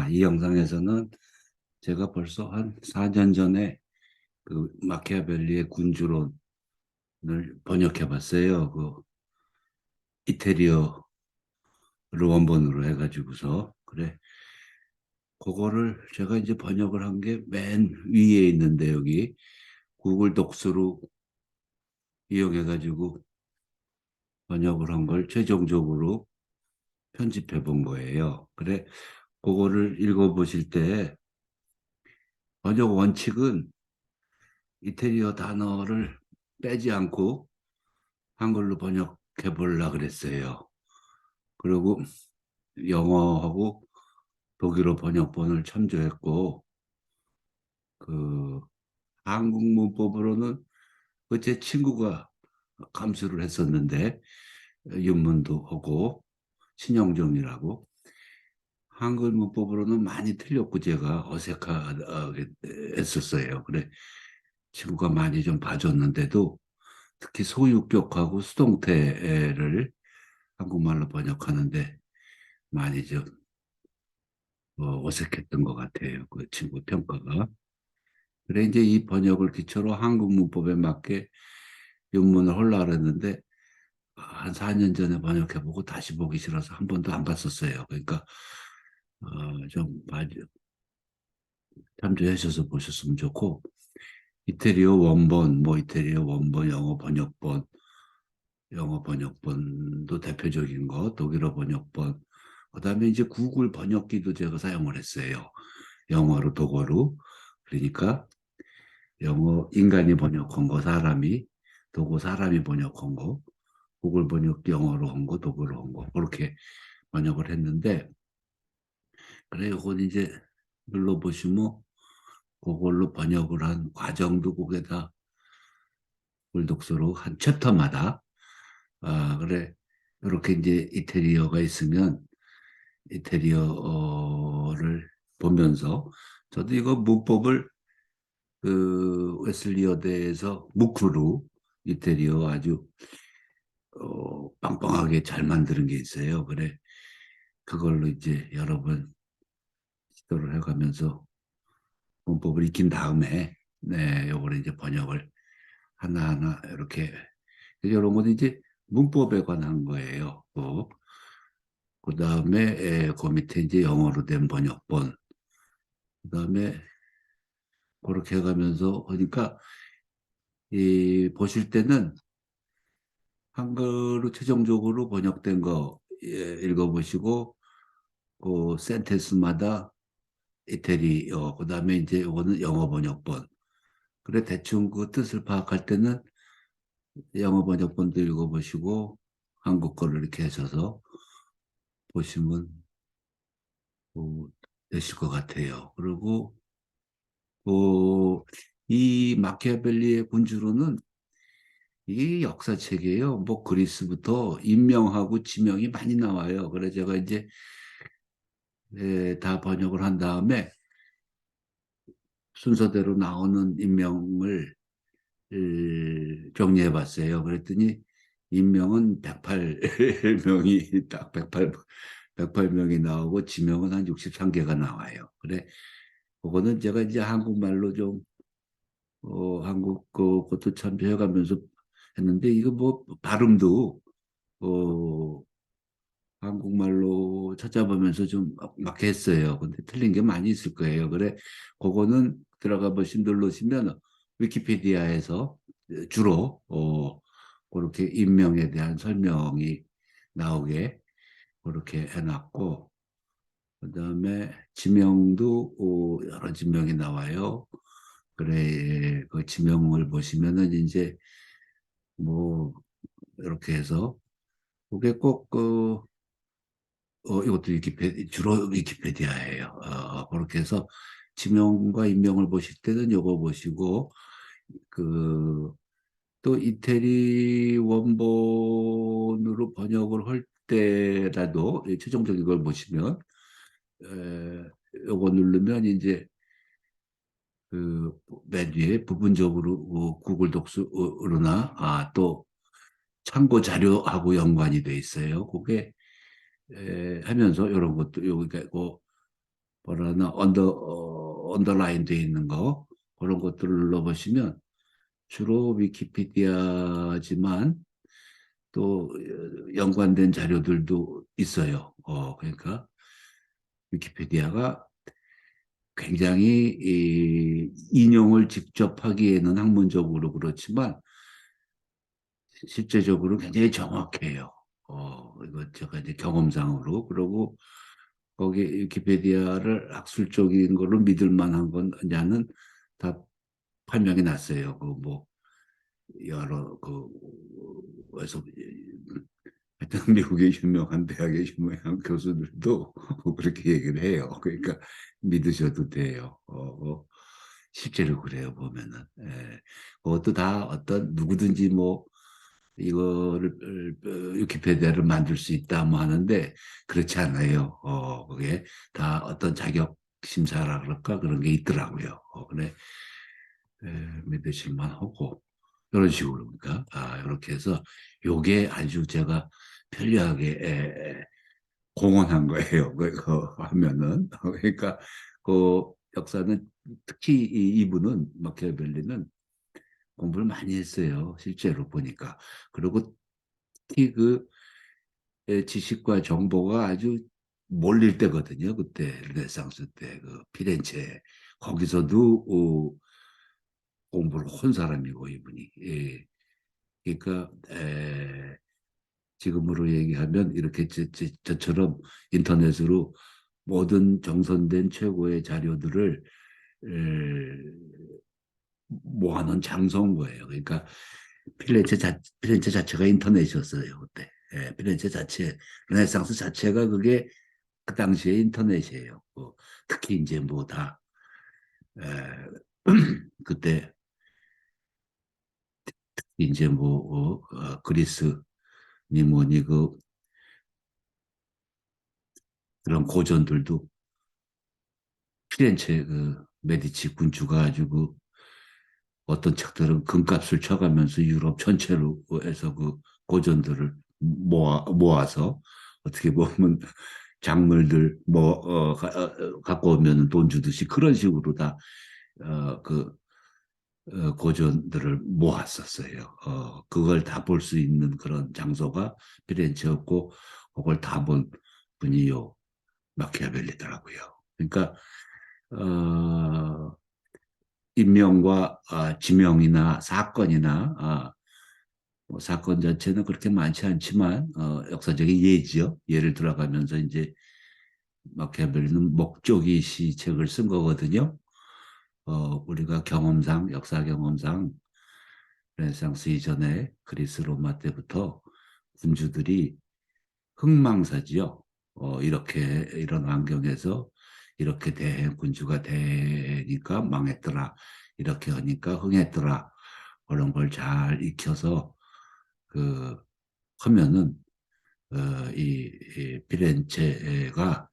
이 영상에서는 제가 벌써 한 4년 전에 그 마키아벨리의 군주론을 번역해 봤어요. 그 이태리어를 원본으로 해가지고서. 그래. 그거를 제가 이제 번역을 한 게 맨 위에 있는데, 여기 구글 독스로 이용해가지고 번역을 한 걸 최종적으로 편집해 본 거예요. 그래. 그거를 읽어보실 때 번역 원칙은 이태리어 단어를 빼지 않고 한글로 번역해 보려 그랬어요. 그리고 영어하고 독일어 번역본을 참조했고, 그 한국 문법으로는 그 제 친구가 감수를 했었는데, 윤문도 하고 신영정이라고. 한글 문법으로는 많이 틀렸고 제가 어색하게 했었어요. 그래, 친구가 많이 좀 봐줬는데도 특히 소유격하고 수동태를 한국말로 번역하는데 많이 좀 어색했던 것 같아요. 그 친구 평가가. 그래, 이제 이 번역을 기초로 한국 문법에 맞게原문을 하려고 했는데, 한 4년 전에 번역해보고 다시 보기 싫어서 한 번도 안 봤었어요. 그러니까, 좀 참조해 주셔서 보셨으면 좋고, 이태리어 원본, 뭐 이태리어 원본, 영어 번역본도 대표적인 거, 독일어 번역본, 그다음에 이제 구글 번역기도 제가 사용을 했어요. 영어로 독어로. 그러니까 영어 인간이 번역한 거, 독어 사람이 번역한 거, 구글 번역 영어로 한 거, 독어로 한 거, 그렇게 번역을 했는데, 그래, 이건 이제 눌러보시면 그걸로 번역을 한 과정도 거기다 꿀독서로 한 챕터마다, 그래, 이렇게 이제 이태리어가 있으면 이태리어를 보면서, 저도 이거 문법을 그 웨슬리 여대에서 무크로 이태리어 아주 빵빵하게 잘 만드는 게 있어요. 그래, 그걸로 이제 여러 번 시도를 해가면서 문법을 익힌 다음에, 네, 요거를 이제 번역을 하나하나 이렇게, 이런 것도 이제 문법에 관한 거예요. 그 다음에 그 밑에 이제 영어로 된 번역본, 그 다음에 그렇게 해가면서 하니까, 이 보실 때는 한글로 최종적으로 번역된 거 읽어보시고, 그 센텐스마다 이태리어, 그 다음에 이제 이거는 영어 번역본. 그래, 대충 그 뜻을 파악할 때는 영어 번역본도 읽어보시고 한국 거를 이렇게 하셔서 보시면 되실 것 같아요. 그리고 이 마키아벨리의 군주로는 이게 역사책이에요. 뭐 그리스부터 인명하고 지명이 많이 나와요. 그래 제가 이제 다 번역을 한 다음에 순서대로 나오는 인명을 정리해 봤어요. 그랬더니 인명은 108명이 딱 108명이 나오고 지명은 한 63개가 나와요. 그래, 그거는 제가 이제 한국말로 좀 한국 것도 참조해 가면서 했는데, 이거 뭐 발음도 어 한국말로 찾아보면서 좀 막 했어요. 근데 틀린 게 많이 있을 거예요. 그래, 그거는 들어가 보시 누르시면 위키피디아에서 주로 그렇게 인명에 대한 설명이 나오게 그렇게 해놨고, 그다음에 지명도 여러 지명이 나와요. 그래, 그 지명을 보시면은 이제 뭐 이렇게 해서 그게 꼭그 이것도 주로 위키페디아예요. 그렇게 해서 지명과 인명을 보실 때는 요거 보시고, 그, 또 이태리 원본으로 번역을 할 때라도 최종적인 걸 보시면, 요거 누르면 이제 그 맨 위에 부분적으로 구글 독서로나 또 참고 자료하고 연관이 돼 있어요. 그게 하면서 이런 것도 여기가 있고, 뭐라나 언더라인 돼 있는 거 그런 것들을 눌러보시면 주로 위키피디아지만 또 연관된 자료들도 있어요. 그러니까 위키피디아가 굉장히 이 인용을 직접 하기에는 학문적으로 그렇지만 실제적으로 굉장히 정확해요. 이거 제가 이제 경험상으로 그러고 거기 위키피디아를 학술적인 걸로 믿을 만한 거냐는 다 판명이 났어요. 그 뭐 여러 그에서 하여튼 미국의 유명한 대학의 유명한 교수들도 그렇게 얘기를 해요. 그러니까 믿으셔도 돼요. 실제로 그래요 보면은. 예. 그것도 다 어떤 누구든지 뭐 이거를 위키피디아를 만들 수 있다 뭐 하는데 그렇지 않아요. 그게 다 어떤 자격 심사라 그럴까 그런 게 있더라고요. 그래 믿으실만 하고 이런 식으로 그러니까 이렇게 해서 요게 아주 제가 편리하게 공헌한 거예요. 그거 하면은 그러니까 그 역사는 특히 이분은 마키아벨리는 공부를 많이 했어요. 실제로 보니까. 그리고 특히 그 지식과 정보가 아주 몰릴 때거든요. 그때 르네상스 때 그 피렌체 거기서도 공부를 한 사람이고 이분이. 예. 그러니까 지금으로 얘기하면 이렇게 저처럼 인터넷으로 모든 정선된 최고의 자료들을 모아놓은 장소인 거예요. 그러니까 피렌체 자체가 인터넷이었어요 그때. 피렌체 자체 르네상스 자체가 그게 그 당시에 인터넷이에요. 특히 이제 뭐다 그때 이제 뭐 그리스 니 뭐니 그 그런 고전들도 피렌체 그 메디치 군주가 아주 그 어떤 책들은 금값을 쳐가면서 유럽 전체로 해서 그 고전들을 모아서 어떻게 보면 작물들 갖고 오면 돈 주듯이 그런 식으로 다 그 고전들을 모았었어요. 그걸 다 볼 수 있는 그런 장소가 피렌체였고 그걸 다 본 분이 요 마키아벨리더라고요. 그러니까 인명과 지명이나 사건이나 뭐 사건 자체는 그렇게 많지 않지만 역사적인 예지요. 예를 들어가면서 이제 마키아벨리는 목적이시 책을 쓴 거거든요. 우리가 경험상 역사 경험상 르네상스 이전에 그리스 로마 때부터 군주들이 흥망사지요. 이렇게 이런 환경에서 이렇게 군주가 되니까 망했더라. 이렇게 하니까 흥했더라. 그런 걸 잘 익혀서 그 하면은 이 피렌체가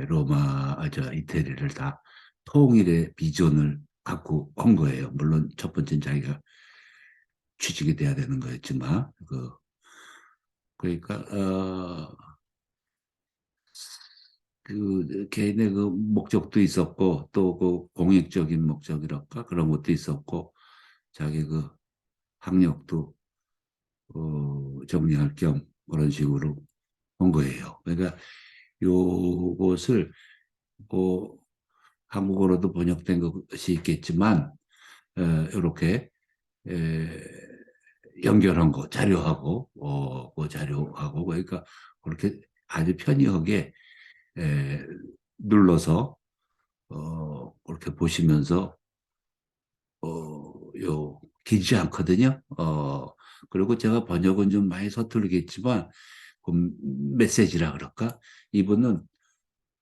로마 이태리를 다 통일의 비전을 갖고 온 거예요. 물론 첫 번째는 자기가 취직이 돼야 되는 거였지만 그러니까 그 개인의 그 목적도 있었고 또 그 공익적인 목적이랄까 그런 것도 있었고 자기 그 학력도 정리할 겸 그런 식으로 온 거예요. 그러니까 요것을 뭐 한국어로도 번역된 것이 있겠지만 이렇게 연결한 거 자료하고 그 자료하고 그러니까 그렇게 아주 편리하게 에, 눌러서 그렇게 보시면서 길지 않거든요. 그리고 제가 번역은 좀 많이 서투르겠지만 그 메시지라 그럴까? 이분은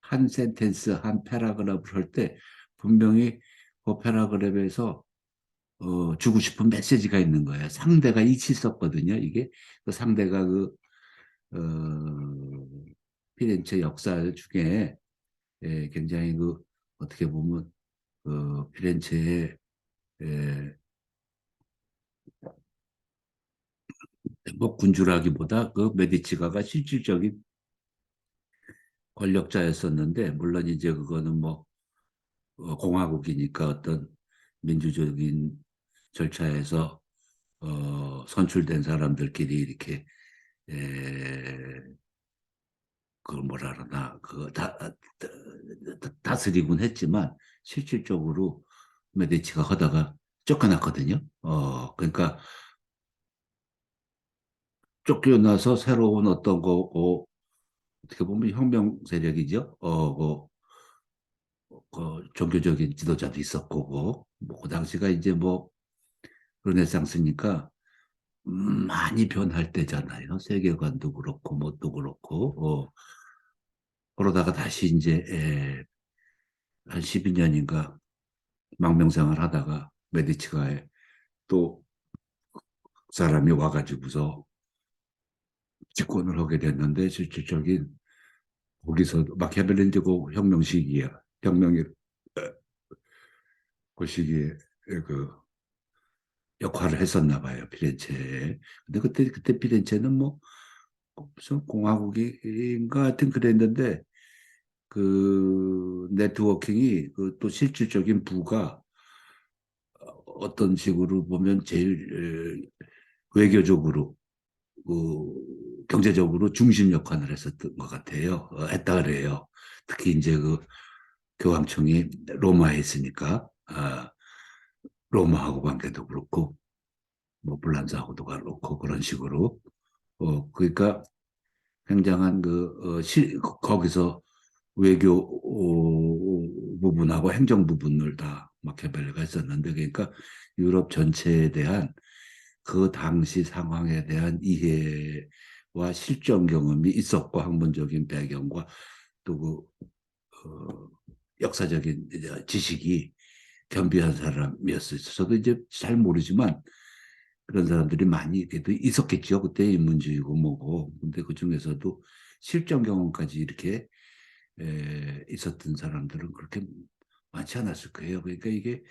한 센텐스, 한 패러그래프를 할 때 분명히 그 패러그래프에서 주고 싶은 메시지가 있는 거예요. 상대가 이치 썼거든요. 이게 그 상대가 어, 피렌체 역사 중에 굉장히 어떻게 보면 피렌체의 뭐 군주라기보다 그 메디치가가 실질적인 권력자였었는데, 물론 이제 그거는 뭐 공화국이니까 어떤 민주적인 절차에서 선출된 사람들끼리 이렇게 그걸 뭐라 그러나 다스리곤 했지만 실질적으로 메디치가 하다가 쫓겨났거든요. 그러니까 쫓겨나서 새로운 어떤 거 어떻게 보면 혁명 세력이죠. 종교적인 지도자도 있었고 그 당시가 이제 뭐 르네상스니까 많이 변할 때잖아요. 세계관도 그렇고 뭣도 그렇고 그러다가 다시 이제 한 12년인가 망명생활 하다가 메디치가에 또 사람이 와가지고서 집권을 하게 됐는데 실질적인 거기서 마키아벨리인고 혁명 시기야. 혁명의 그 시기에 그 역할을 했었나 봐요, 피렌체에. 근데 그때 피렌체는 뭐 무슨 공화국인가 하여튼 그랬는데 그 네트워킹이 그 또 실질적인 부가 어떤 식으로 보면 제일 외교적으로 경제적으로 중심 역할을 했었던 것 같아요. 했다 그래요. 특히 이제 그 교황청이 로마에 있으니까 로마하고 관계도 그렇고 뭐 불란사하고도 그렇고 그런 식으로 그러니까 굉장한 거기서 외교 부분하고 행정 부분을 다 마키아벨리가 했었는데 그러니까 유럽 전체에 대한 그 당시 상황에 대한 이해와 실전 경험이 있었고 학문적인 배경과 또 역사적인 지식이 겸비한 사람이었어요. 저도 이제 잘 모르지만 그런 사람들이 많이 그래도 있었겠죠. 그때 인문주의고 뭐고. 근데 그 중에서도 실전 경험까지 이렇게 있었던 사람들은 그렇게 많지 않았을 거예요. 그러니까 이게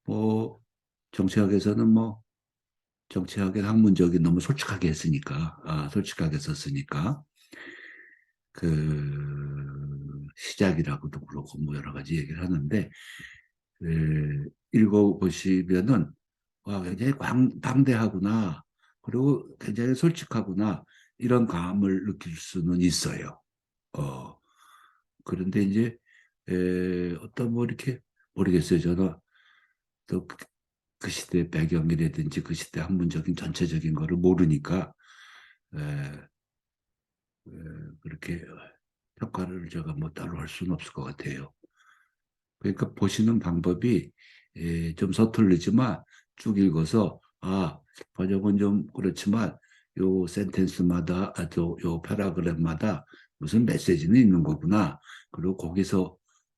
뭐 정치학에서는 뭐 정치학의 학문적인 너무 솔직하게 했으니까, 솔직하게 썼으니까 그 시작이라고도 그렇고 뭐 여러 가지 얘기를 하는데 읽어보시면은 와 굉장히 방대하구나 그리고 굉장히 솔직하구나 이런 감을 느낄 수는 있어요. 어, 그런데 이제 어떤 뭐 이렇게 모르겠어요. 저는 또그 그 시대 배경이라든지 그 시대 학문적인 전체적인 거를 모르니까 에, 에, 그렇게 평가를 제가 뭐 따로 할 수는 없을 것 같아요. 그러니까 보시는 방법이 좀 서툴르지만 쭉 읽어서 번역은 좀 그렇지만 요 센텐스마다 요 패러그램마다 무슨 메시지는 있는 거구나. 그리고 거기서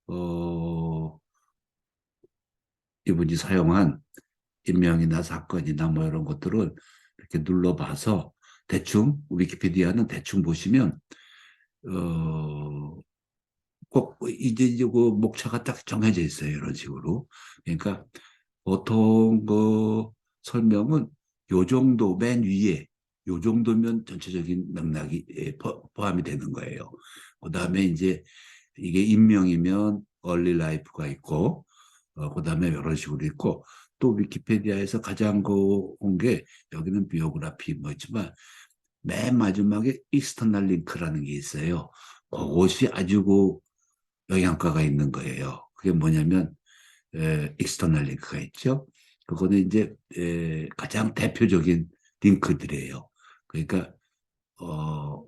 어, 이분이 사용한 인명이나 사건이나 뭐 이런 것들을 이렇게 눌러봐서 대충 위키피디아는 대충 보시면 어, 꼭 이제 그 목차가 딱 정해져 있어요. 이런 식으로. 그러니까 보통 그 설명은 요 정도 맨 위에 요 정도면 전체적인 맥락이 포함이 되는 거예요. 그다음에 이제 이게 인명이면 얼리 라이프가 있고 그다음에 이런 식으로 있고 또 위키피디아에서 가장 온게 여기는 비오그래피 뭐 있지만 맨 마지막에 익스터널 링크라는 게 있어요. 그것이 아주 영향가가 있는 거예요. 그게 뭐냐면 익스터널 링크가 있죠. 그거는 이제 가장 대표적인 링크들이에요. 그러니까 어,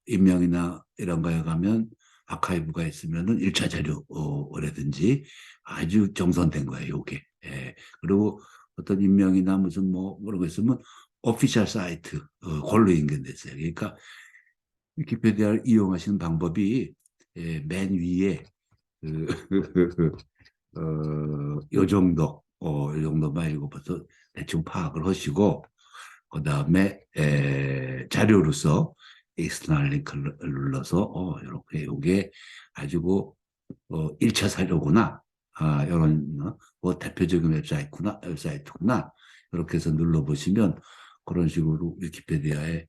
임명이나 이런 거에 가면 아카이브가 있으면은 1차 자료라든지 아주 정선된 거예요, 요게. 그리고 어떤 임명이나 무슨 뭐 그런 거 있으면 오피셜 사이트 걸로 연결됐어요. 그러니까 위키피디아를 이용하시는 방법이 맨 위에 그, 요 정도, 요 정도만 읽어봐서 대충 파악을 하시고, 그 다음에 자료로서 익스터널 링크를 눌러서 이렇게 요게 아주 1차 사료구나. 이런 뭐 대표적인 웹사이트구나. 이렇게 해서 눌러보시면 그런 식으로 위키피디아에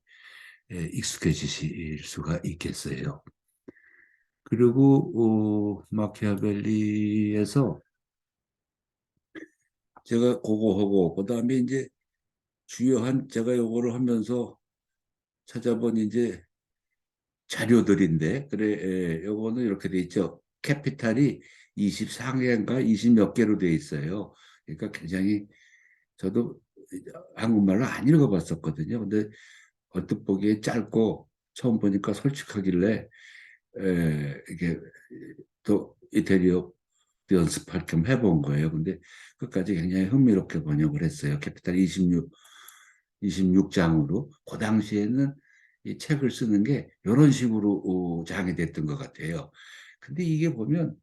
익숙해지실 수가 있겠어요. 그리고 마키아벨리에서 제가 그거 하고 그다음에 이제 주요한 제가 요거를 하면서 찾아본 이제 자료들인데 그래 요거는 이렇게 돼 있죠. 캐피탈이 24개인가 20 몇 개로 돼 있어요. 그러니까 굉장히 저도 한국말로 안 읽어봤었거든요. 근데 얼뜻 보기에 짧고 처음 보니까 솔직하길래 이게 또 이태리어 연습할 겸 해본 거예요. 근데 끝까지 굉장히 흥미롭게 번역을 했어요. 캐피탈 26장으로. 그 당시에는 이 책을 쓰는 게 이런 식으로 장이 됐던 것 같아요. 근데 이게 보면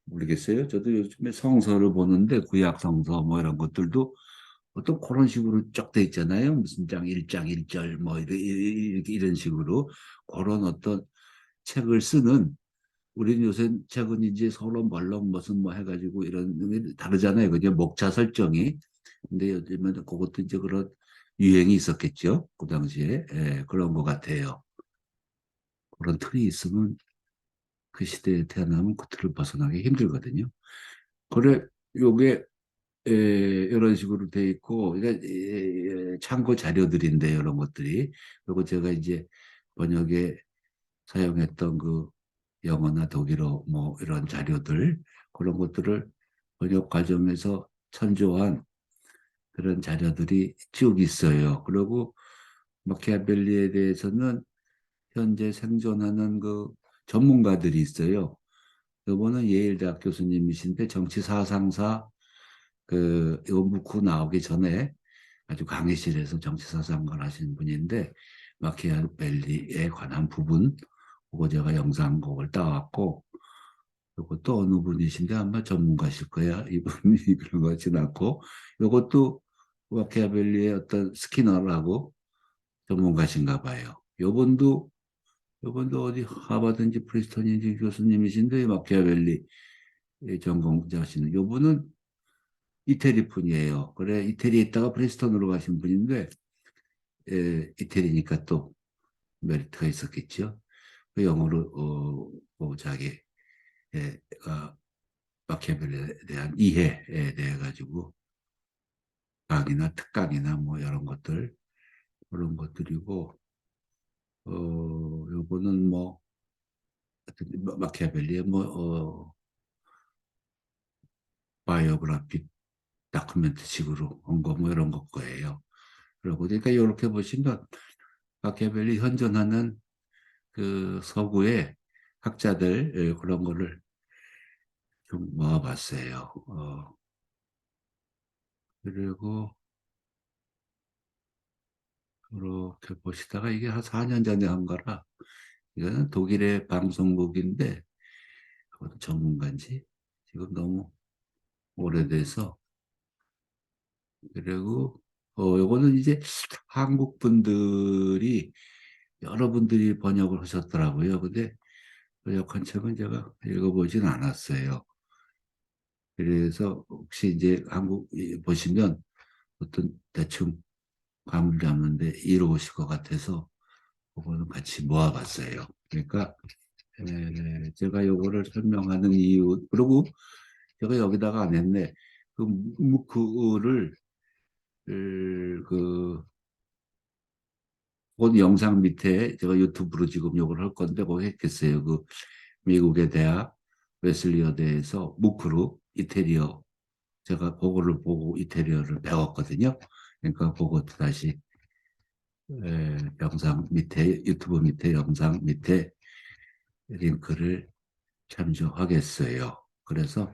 모르겠어요. 저도 요즘에 성서를 보는데 구약 성서 뭐 이런 것들도 어떤 그런 식으로 쫙 돼 있잖아요. 무슨 장 1장 1절 뭐 이런 식으로 그런 어떤 책을 쓰는 우리는 요새 책은 이제 서로 멀렁 무슨 뭐 해가지고 이런 게 다르잖아요. 그냥 목차 설정이. 근데 요즘에는 그것도 이제 그런 유행이 있었겠죠. 그 당시에. 예, 그런 것 같아요. 그런 틀이 있으면 그 시대에 태어나면 그 틀을 벗어나기 힘들거든요. 그래, 요게 이런 식으로 돼 있고, 그러니까 참고 자료들인데 이런 것들이. 그리고 제가 이제 번역에 사용했던 그 영어나 독일어 뭐 이런 자료들 그런 것들을 번역 과정에서 참조한 그런 자료들이 쭉 있어요. 그리고 마키아벨리에 대해서는 현재 생존하는 그 전문가들이 있어요. 이번은 예일대학 교수님이신데 정치사상사 그 연구쿠 나오기 전에 아주 강의실에서 정치사상을 하시는 분인데 마키아벨리에 관한 부분 그거 제가 영상곡을 따왔고 그리고 또 어느 분이신데 아마 전문가실 거야. 이분이 그런 것 같진 않고 이것도 마키아벨리의 어떤 스키너라고 전문가신가 봐요. 요번도 어디 하버드인지 프리스턴인지 교수님이신데 마키아벨리 전공자시는 요분은 이태리 분이에요. 그래 이태리에 있다가 프리스턴으로 가신 분인데 이태리니까 또 메리트가 있었겠죠. 그 영어로 뭐 자기 예, 마키아벨리에 대한 이해에 대해 가지고 강의나 특강이나 뭐 이런 것들 그런 것들이고 요거는 뭐 마키아벨리의 뭐 바이오그래피 다큐멘트식으로 한 거 뭐 이런 거 거예요. 그러고 그러니까 이렇게 보시면 마키아벨리 현존하는 그 서구의 학자들 그런 거를 좀 모아봤어요. 그리고 그렇게 보시다가 이게 한 4년 전에 한 거라 이거는 독일의 방송국인데 그것도 전문가인지 지금 너무 오래돼서 그리고 요거는 이제 한국 분들이 여러분들이 번역을 하셨더라고요. 근데 번역한 책은 제가 읽어보진 않았어요. 그래서 혹시 이제 한국 보시면 어떤 대충 감을 잡는데 이로우실 것 같아서 그거는 같이 모아봤어요. 그러니까 제가 요거를 설명하는 이유 그리고 제가 여기다가 안 했네. 그 무크를 그 본 영상 밑에 제가 유튜브로 지금 요걸 할 건데 거기 했겠어요. 그 미국의 대학 웨슬리어대에서 무크로 이태리어 제가 그거를 보고 이태리어를 배웠거든요. 그러니까 그것도 다시 영상 밑에 유튜브 밑에 영상 밑에 링크를 참조하겠어요. 그래서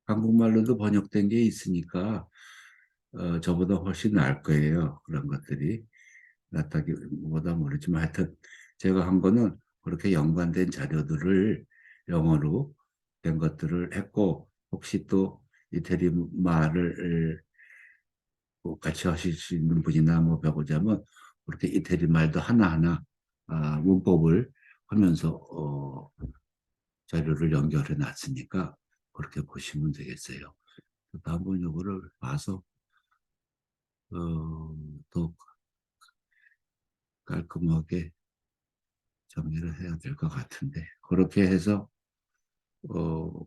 한국말로도 번역된 게 있으니까 저보다 훨씬 나을 거예요. 그런 것들이 낫다기보다 모르지만 하여튼 제가 한 거는 그렇게 연관된 자료들을 영어로 된 것들을 했고 혹시 또 이태리 말을 같이 하실 수 있는 분이나 뭐 배우자면 그렇게 이태리 말도 하나하나 문법을 하면서 자료를 연결해 놨으니까 그렇게 보시면 되겠어요. 한번 요거를 봐서 더 깔끔하게 정리를 해야 될 것 같은데 그렇게 해서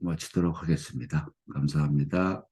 마치도록 하겠습니다. 감사합니다.